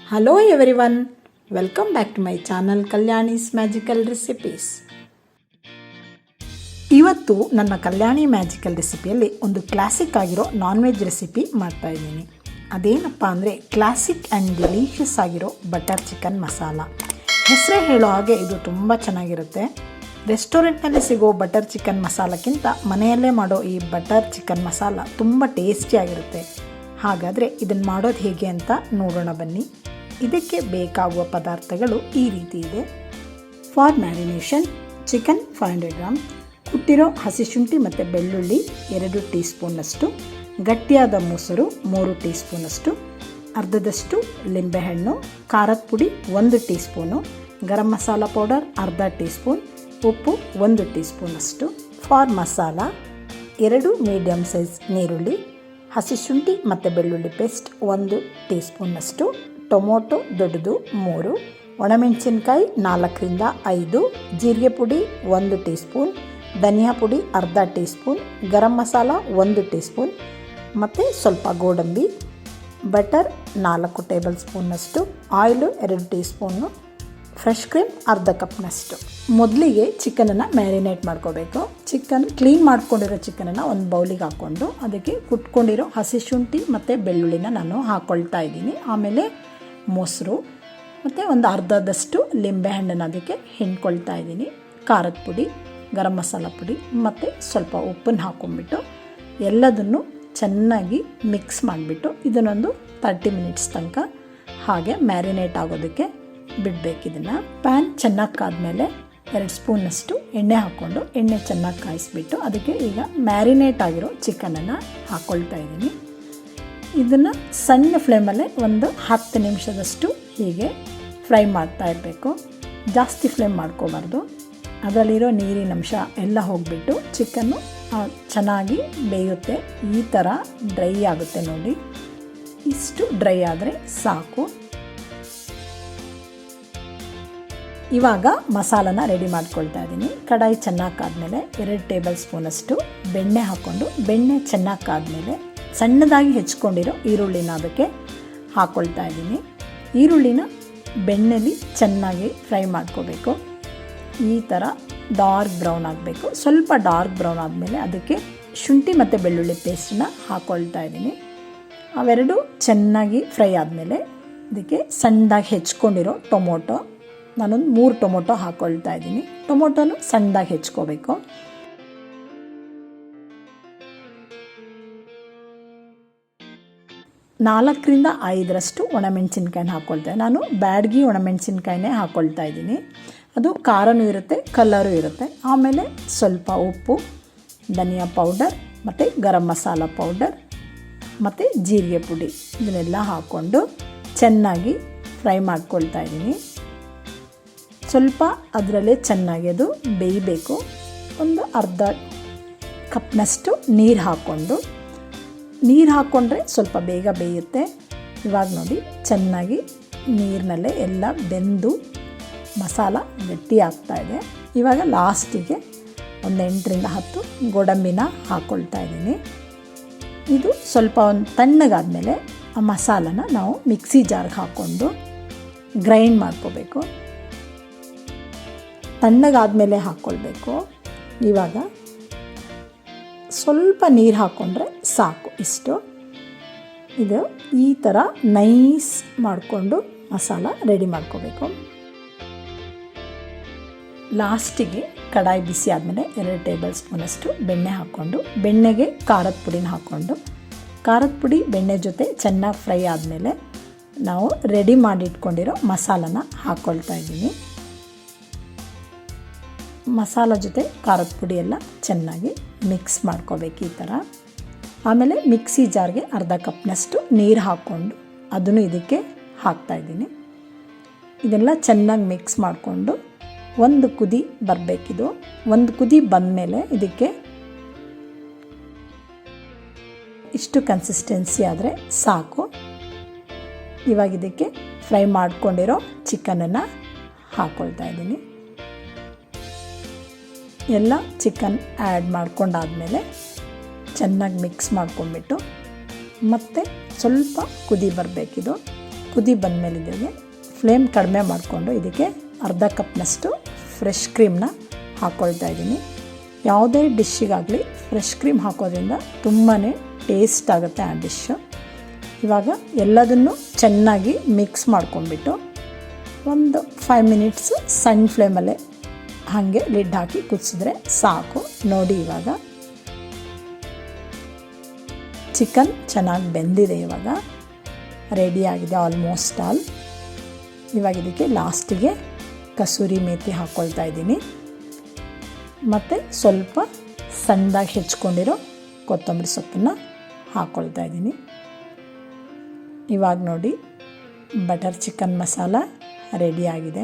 Hello everyone, welcome back to my channel Kalyani's magical recipes. ಇವತ್ತು ನನ್ನ ಕಲ್ಯಾಣಿ magical ರೆಸಿಪಿಯಲ್ಲಿ ಒಂದು classic ಆಗಿರೋ ನಾನ್ ವೆಜ್ ರೆಸಿಪಿ ಮಾಡ್ತಾಯಿದ್ದೀನಿ. ಅದೇನಪ್ಪ ಅಂದರೆ ಕ್ಲಾಸಿಕ್ ಆ್ಯಂಡ್ ಡೆಲಿಷಿಯಸ್ ಆಗಿರೋ ಬಟರ್ ಚಿಕನ್ ಮಸಾಲ. ಹೆಸರೇ ಹೇಳೋ ಹಾಗೆ ಇದು ತುಂಬ ಚೆನ್ನಾಗಿರುತ್ತೆ. ರೆಸ್ಟೋರೆಂಟ್ನಲ್ಲಿ ಸಿಗೋ ಬಟರ್ ಚಿಕನ್ ಮಸಾಲಕ್ಕಿಂತ ಮನೆಯಲ್ಲೇ ಮಾಡೋ ಈ ಬಟರ್ ಚಿಕನ್ ಮಸಾಲ ತುಂಬ ಟೇಸ್ಟಿಯಾಗಿರುತ್ತೆ. ಹಾಗಾದರೆ ಇದನ್ನು ಮಾಡೋದು ಹೇಗೆ ಅಂತ ನೋಡೋಣ ಬನ್ನಿ. ಇದಕ್ಕೆ ಬೇಕಾಗುವ ಪದಾರ್ಥಗಳು ಈ ರೀತಿ ಇದೆ. ಫಾರ್ ಮ್ಯಾರಿನೇಷನ್ ಚಿಕನ್ 500 ಗ್ರಾಮ್, ಕುಟ್ಟಿರೋ ಹಸಿ ಶುಂಠಿ ಮತ್ತು ಬೆಳ್ಳುಳ್ಳಿ 2 ಟೀ ಸ್ಪೂನಷ್ಟು, ಗಟ್ಟಿಯಾದ ಮೊಸರು 3 ಟೀ ಸ್ಪೂನಷ್ಟು, ಅರ್ಧದಷ್ಟು ಲಿಂಬೆಹಣ್ಣು, ಖಾರದ ಪುಡಿ 1 tea spoon, garam masala powder ಅರ್ಧ ಟೀ ಸ್ಪೂನ್, ಉಪ್ಪು 1 ಟೀ ಸ್ಪೂನಷ್ಟು. ಫಾರ್ ಮಸಾಲ 2 ಮೀಡಿಯಮ್ ಸೈಜ್ ನೀರುಳ್ಳಿ, ಹಸಿ ಶುಂಠಿ ಮತ್ತು ಬೆಳ್ಳುಳ್ಳಿ ಪೇಸ್ಟ್ 1 ಟೀ ಸ್ಪೂನಷ್ಟು, ಟೊಮೊಟೊ ದೊಡ್ಡದು 3, ಒಣಮೆಣಸಿನ್ಕಾಯಿ 4ರಿಂದ 5, ಜೀರಿಗೆ ಪುಡಿ 1 ಟೀ ಸ್ಪೂನ್, ಧನಿಯಾ ಪುಡಿ ಅರ್ಧ teaspoon, garam masala 1 teaspoon ಮತ್ತು ಸ್ವಲ್ಪ ಗೋಡಂಬಿ, ಬಟರ್ 4 ಟೇಬಲ್ ಸ್ಪೂನ್ನಷ್ಟು, oil 2 teaspoon, fresh cream ಅರ್ಧ ಕಪ್ನಷ್ಟು. ಮೊದಲಿಗೆ ಚಿಕನನ್ನು ಮ್ಯಾರಿನೇಟ್ ಮಾಡ್ಕೋಬೇಕು. ಚಿಕನ್ ಕ್ಲೀನ್ ಮಾಡ್ಕೊಂಡಿರೋ ಚಿಕನನ್ನು ಒಂದು ಬೌಲಿಗೆ ಹಾಕ್ಕೊಂಡು ಅದಕ್ಕೆ ಕುಟ್ಕೊಂಡಿರೋ ಹಸಿ ಶುಂಠಿ ಮತ್ತು ಬೆಳ್ಳುಳ್ಳಿನ ನಾನು ಹಾಕ್ಕೊಳ್ತಾ ಇದ್ದೀನಿ. ಆಮೇಲೆ ಮೊಸರು ಮತ್ತು ಒಂದು ಅರ್ಧದಷ್ಟು ಲಿಂಬೆಹಣ್ಣನ್ನು ಅದಕ್ಕೆ ಹಿಂಡ್ಕೊಳ್ತಾ ಇದ್ದೀನಿ. ಖಾರದ ಪುಡಿ, ಗರಂ ಮಸಾಲ ಪುಡಿ ಮತ್ತು ಸ್ವಲ್ಪ ಉಪ್ಪನ್ನು ಹಾಕ್ಕೊಂಡ್ಬಿಟ್ಟು ಎಲ್ಲದನ್ನು ಚೆನ್ನಾಗಿ ಮಿಕ್ಸ್ ಮಾಡಿಬಿಟ್ಟು ಇದನ್ನೊಂದು 30 ಮಿನಿಟ್ಸ್ ತನಕ ಹಾಗೆ ಮ್ಯಾರಿನೇಟ್ ಆಗೋದಕ್ಕೆ ಬಿಡಬೇಕು. ಇದನ್ನು ಪ್ಯಾನ್ ಚೆನ್ನಾಗಿ ಕಾದ್ಮೇಲೆ 2 ಸ್ಪೂನಷ್ಟು ಎಣ್ಣೆ ಹಾಕ್ಕೊಂಡು ಎಣ್ಣೆ ಚೆನ್ನಾಗಿ ಕಾಯಿಸ್ಬಿಟ್ಟು ಅದಕ್ಕೆ ಈಗ ಮ್ಯಾರಿನೇಟ್ ಆಗಿರೋ ಚಿಕನನ್ನು ಹಾಕ್ಕೊಳ್ತಾ ಇದ್ದೀನಿ. ಇದನ್ನು ಸಣ್ಣ ಫ್ಲೇಮಲ್ಲೇ ಒಂದು 10 ನಿಮಿಷದಷ್ಟು ಹೀಗೆ ಫ್ರೈ ಮಾಡ್ತಾ ಇರಬೇಕು. ಜಾಸ್ತಿ ಫ್ಲೇಮ್ ಮಾಡ್ಕೋಬಾರ್ದು. ಅದರಲ್ಲಿರೋ ನೀರಿನ ಅಂಶ ಎಲ್ಲ ಹೋಗಿಬಿಟ್ಟು ಚಿಕನ್ನು ಚೆನ್ನಾಗಿ ಬೇಯುತ್ತೆ. ಈ ಥರ ಡ್ರೈ ಆಗುತ್ತೆ ನೋಡಿ. ಇಷ್ಟು ಡ್ರೈ ಆದರೆ ಸಾಕು. ಇವಾಗ ಮಸಾಲನ ರೆಡಿ ಮಾಡ್ಕೊಳ್ತಾ ಇದ್ದೀನಿ. ಕಡಾಯಿ ಚೆನ್ನಾಗಿ ಕಾದ್ಮೇಲೆ 2 ಟೇಬಲ್ ಸ್ಪೂನಷ್ಟು ಬೆಣ್ಣೆ ಹಾಕ್ಕೊಂಡು ಬೆಣ್ಣೆ ಚೆನ್ನಾಗಿ ಕಾದ್ಮೇಲೆ ಸಣ್ಣದಾಗಿ ಹೆಚ್ಕೊಂಡಿರೋ ಈರುಳ್ಳಿನ ಅದಕ್ಕೆ ಹಾಕ್ಕೊಳ್ತಾ ಇದ್ದೀನಿ. ಈರುಳ್ಳಿನ ಬೆಣ್ಣೆಲಿ ಚೆನ್ನಾಗಿ ಫ್ರೈ ಮಾಡ್ಕೋಬೇಕು. ಈ ಥರ ಡಾರ್ಕ್ ಬ್ರೌನ್ ಆಗಬೇಕು. ಸ್ವಲ್ಪ ಡಾರ್ಕ್ ಬ್ರೌನ್ ಆದಮೇಲೆ ಅದಕ್ಕೆ ಶುಂಠಿ ಮತ್ತು ಬೆಳ್ಳುಳ್ಳಿ ಪೇಸ್ಟನ್ನ ಹಾಕ್ಕೊಳ್ತಾ ಇದ್ದೀನಿ. ಅವೆರಡು ಚೆನ್ನಾಗಿ ಫ್ರೈ ಆದಮೇಲೆ ಅದಕ್ಕೆ ಸಣ್ಣದಾಗಿ ಹೆಚ್ಕೊಂಡಿರೋ ಟೊಮೊಟೊ, ನಾನೊಂದು 3 ಟೊಮೊಟೊ ಹಾಕ್ಕೊಳ್ತಾ ಇದ್ದೀನಿ. ಟೊಮೊಟೊನು ಸಣ್ಣದಾಗಿ ಹೆಚ್ಕೋಬೇಕು. ನಾಲ್ಕರಿಂದ 5 ಒಣಮೆಣಸಿನ್ಕಾಯಿನ ಹಾಕ್ಕೊಳ್ತೇನೆ. ನಾನು ಬ್ಯಾಡಗಿ ಒಣಮೆಣಸಿನ್ಕಾಯಿನೇ ಹಾಕ್ಕೊಳ್ತಾ ಇದ್ದೀನಿ. ಅದು ಖಾರನೂ ಇರುತ್ತೆ, ಕಲರು ಇರುತ್ತೆ. ಆಮೇಲೆ ಸ್ವಲ್ಪ ಉಪ್ಪು, ಧನಿಯಾ ಪೌಡರ್ ಮತ್ತು ಗರಂ ಮಸಾಲ ಪೌಡರ್ ಮತ್ತು ಜೀರಿಗೆ ಪುಡಿ ಇದನ್ನೆಲ್ಲ ಹಾಕ್ಕೊಂಡು ಚೆನ್ನಾಗಿ ಫ್ರೈ ಮಾಡ್ಕೊಳ್ತಾ ಇದ್ದೀನಿ. ಸ್ವಲ್ಪ ಅದರಲ್ಲೇ ಚೆನ್ನಾಗಿ ಅದು ಬೇಯಬೇಕು. ಒಂದು ಅರ್ಧ ಕಪ್ನಷ್ಟು ನೀರು ಹಾಕ್ಕೊಂಡ್ರೆ ಸ್ವಲ್ಪ ಬೇಗ ಬೇಯುತ್ತೆ. ಇವಾಗ ನೋಡಿ ಚೆನ್ನಾಗಿ ನೀರಿನಲ್ಲೇ ಎಲ್ಲ ಬೆಂದು ಮಸಾಲ ಗಟ್ಟಿ ಆಗ್ತಾಯಿದೆ. ಇವಾಗ ಲಾಸ್ಟಿಗೆ ಒಂದು 8ರಿಂದ 10 ಗೋಡಂಬಿನ ಹಾಕ್ಕೊಳ್ತಾ ಇದ್ದೀನಿ. ಇದು ಸ್ವಲ್ಪ ಒಂದು ತಣ್ಣಗಾದಮೇಲೆ ಆ ಮಸಾಲನ ನಾವು ಮಿಕ್ಸಿ ಜಾರ್ಗೆ ಹಾಕ್ಕೊಂಡು ಗ್ರೈಂಡ್ ಮಾಡ್ಕೋಬೇಕು. ತಣ್ಣಗಾದಮೇಲೆ ಹಾಕ್ಕೊಳ್ಬೇಕು. ಇವಾಗ ಸ್ವಲ್ಪ ನೀರು ಹಾಕ್ಕೊಂಡ್ರೆ ಸಾಕು. ಇಷ್ಟು ಇದು ಈ ಥರ ನೈಸ್ ಮಾಡಿಕೊಂಡು ಮಸಾಲ ರೆಡಿ ಮಾಡ್ಕೋಬೇಕು. ಲಾಸ್ಟಿಗೆ ಕಡಾಯಿ ಬಿಸಿ ಆದಮೇಲೆ 2 ಟೇಬಲ್ ಸ್ಪೂನಷ್ಟು ಬೆಣ್ಣೆ ಹಾಕ್ಕೊಂಡು ಬೆಣ್ಣೆಗೆ ಖಾರದ ಪುಡಿನ ಹಾಕ್ಕೊಂಡು ಖಾರದ ಪುಡಿ ಬೆಣ್ಣೆ ಜೊತೆ ಚೆನ್ನಾಗಿ ಫ್ರೈ ಆದಮೇಲೆ ನಾವು ರೆಡಿ ಮಾಡಿಟ್ಕೊಂಡಿರೋ ಮಸಾಲನ ಹಾಕ್ಕೊಳ್ತಾ ಇದ್ದೀನಿ. ಮಸಾಲ ಜೊತೆ ಖಾರದ ಪುಡಿ ಎಲ್ಲ ಚೆನ್ನಾಗಿ ಮಿಕ್ಸ್ ಮಾಡ್ಕೋಬೇಕು ಈ ಥರ. ಆಮೇಲೆ ಮಿಕ್ಸಿ ಜಾರ್ಗೆ ಅರ್ಧ ಕಪ್ನಷ್ಟು ನೀರು ಹಾಕ್ಕೊಂಡು ಅದನ್ನು ಇದಕ್ಕೆ ಹಾಕ್ತಾಯಿದ್ದೀನಿ. ಇದೆಲ್ಲ ಚೆನ್ನಾಗಿ ಮಿಕ್ಸ್ ಮಾಡಿಕೊಂಡು ಒಂದು ಕುದಿ ಬರಬೇಕಿದು. ಒಂದು ಕುದಿ ಬಂದಮೇಲೆ ಇದಕ್ಕೆ ಇಷ್ಟು ಕನ್ಸಿಸ್ಟೆನ್ಸಿ ಆದರೆ ಸಾಕು. ಇವಾಗ ಇದಕ್ಕೆ ಫ್ರೈ ಮಾಡ್ಕೊಂಡಿರೋ ಚಿಕನನ್ನು ಹಾಕ್ಕೊಳ್ತಾ ಇದ್ದೀನಿ. ಎಲ್ಲ ಚಿಕನ್ ಆ್ಯಡ್ ಮಾಡ್ಕೊಂಡಾದಮೇಲೆ ಚೆನ್ನಾಗಿ ಮಿಕ್ಸ್ ಮಾಡ್ಕೊಂಡ್ಬಿಟ್ಟು ಮತ್ತೆ ಸ್ವಲ್ಪ ಕುದಿ ಬರಬೇಕಿದು. ಕುದಿ ಬಂದಮೇಲೆ ಇದಕ್ಕೆ ಫ್ಲೇಮ್ ಕಡಿಮೆ ಮಾಡಿಕೊಂಡು ಇದಕ್ಕೆ ಅರ್ಧ ಕಪ್ನಷ್ಟು ಫ್ರೆಶ್ ಕ್ರೀಮ್ನ ಹಾಕ್ಕೊಳ್ತಾ ಇದ್ದೀನಿ. ಯಾವುದೇ ಡಿಶ್ಶಿಗಾಗಲಿ ಫ್ರೆಶ್ ಕ್ರೀಮ್ ಹಾಕೋದ್ರಿಂದ ತುಂಬಾ ಟೇಸ್ಟ್ ಆಗುತ್ತೆ ಆ ಡಿಶ್ಶು. ಇವಾಗ ಎಲ್ಲದನ್ನು ಚೆನ್ನಾಗಿ ಮಿಕ್ಸ್ ಮಾಡ್ಕೊಂಡ್ಬಿಟ್ಟು ಒಂದು 5 ಮಿನಿಟ್ಸ್ ಸಣ್ಣ ಫ್ಲೇಮಲ್ಲೇ ಹಾಗೆ ಲಿಡ್ ಹಾಕಿ ಕುದಿಸಿದ್ರೆ ಸಾಕು. ನೋಡಿ ಇವಾಗ ಚಿಕನ್ ಚೆನ್ನಾಗಿ ಬೆಂದಿದೆ, ಇವಾಗ ರೆಡಿಯಾಗಿದೆ ಆಲ್ಮೋಸ್ಟ್ ಆಲ್. ಇವಾಗ ಇದಕ್ಕೆ ಲಾಸ್ಟಿಗೆ ಕಸೂರಿ ಮೇಥಿ ಹಾಕ್ಕೊಳ್ತಾ ಇದ್ದೀನಿ ಮತ್ತು ಸ್ವಲ್ಪ ಸಣ್ಣದಾಗಿ ಹೆಚ್ಕೊಂಡಿರೋ ಕೊತ್ತಂಬರಿ ಸೊಪ್ಪನ್ನು ಹಾಕ್ಕೊಳ್ತಾ ಇದ್ದೀನಿ. ಇವಾಗ ನೋಡಿ ಬಟರ್ ಚಿಕನ್ ಮಸಾಲ ರೆಡಿಯಾಗಿದೆ.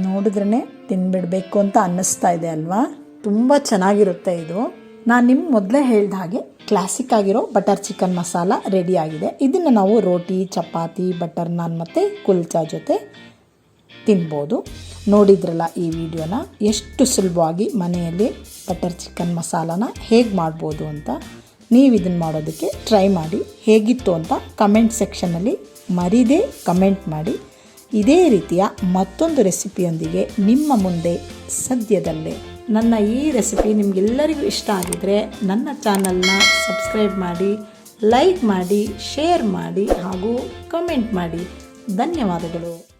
ನೋಡಿದ್ರೇ ತಿನ್ಬಿಡಬೇಕು ಅಂತ ಅನ್ನಿಸ್ತಾ ಇದೆ ಅಲ್ವಾ? ತುಂಬ ಚೆನ್ನಾಗಿರುತ್ತೆ ಇದು. ನಾನು ನಿಮ್ಗೆ ಮೊದಲೇ ಹೇಳ್ದ ಹಾಗೆ ಕ್ಲಾಸಿಕ್ ಆಗಿರೋ ಬಟರ್ ಚಿಕನ್ ಮಸಾಲ ರೆಡಿಯಾಗಿದೆ. ಇದನ್ನು ನಾವು ರೋಟಿ, ಚಪಾತಿ, ಬಟರ್ ನಾನ್ ಮತ್ತು ಕುಲ್ಚಾ ಜೊತೆ ತಿನ್ಬೋದು. ನೋಡಿದ್ರಲ್ಲ ಈ ವಿಡಿಯೋನ, ಎಷ್ಟು ಸುಲಭವಾಗಿ ಮನೆಯಲ್ಲಿ ಬಟರ್ ಚಿಕನ್ ಮಸಾಲಾನ ಹೇಗೆ ಮಾಡ್ಬೋದು ಅಂತ. ನೀವು ಇದನ್ನು ಮಾಡೋದಕ್ಕೆ ಟ್ರೈ ಮಾಡಿ. ಹೇಗಿತ್ತು ಅಂತ ಕಮೆಂಟ್ ಸೆಕ್ಷನಲ್ಲಿ ಮರೀದೇ ಕಮೆಂಟ್ ಮಾಡಿ. ಇದೇ ರೀತಿಯ ಮತ್ತೊಂದು ರೆಸಿಪಿಯೊಂದಿಗೆ ನಿಮ್ಮ ಮುಂದೆ ಸದ್ಯದಲ್ಲೇ. ನನ್ನ ಈ ರೆಸಿಪಿ ನಿಮಗೆಲ್ಲರಿಗೂ ಇಷ್ಟ ಆಗಿದರೆ ನನ್ನ ಚಾನಲ್ನ ಸಬ್ಸ್ಕ್ರೈಬ್ ಮಾಡಿ, ಲೈಕ್ ಮಾಡಿ, ಶೇರ್ ಮಾಡಿ ಹಾಗೂ ಕಮೆಂಟ್ ಮಾಡಿ. ಧನ್ಯವಾದಗಳು.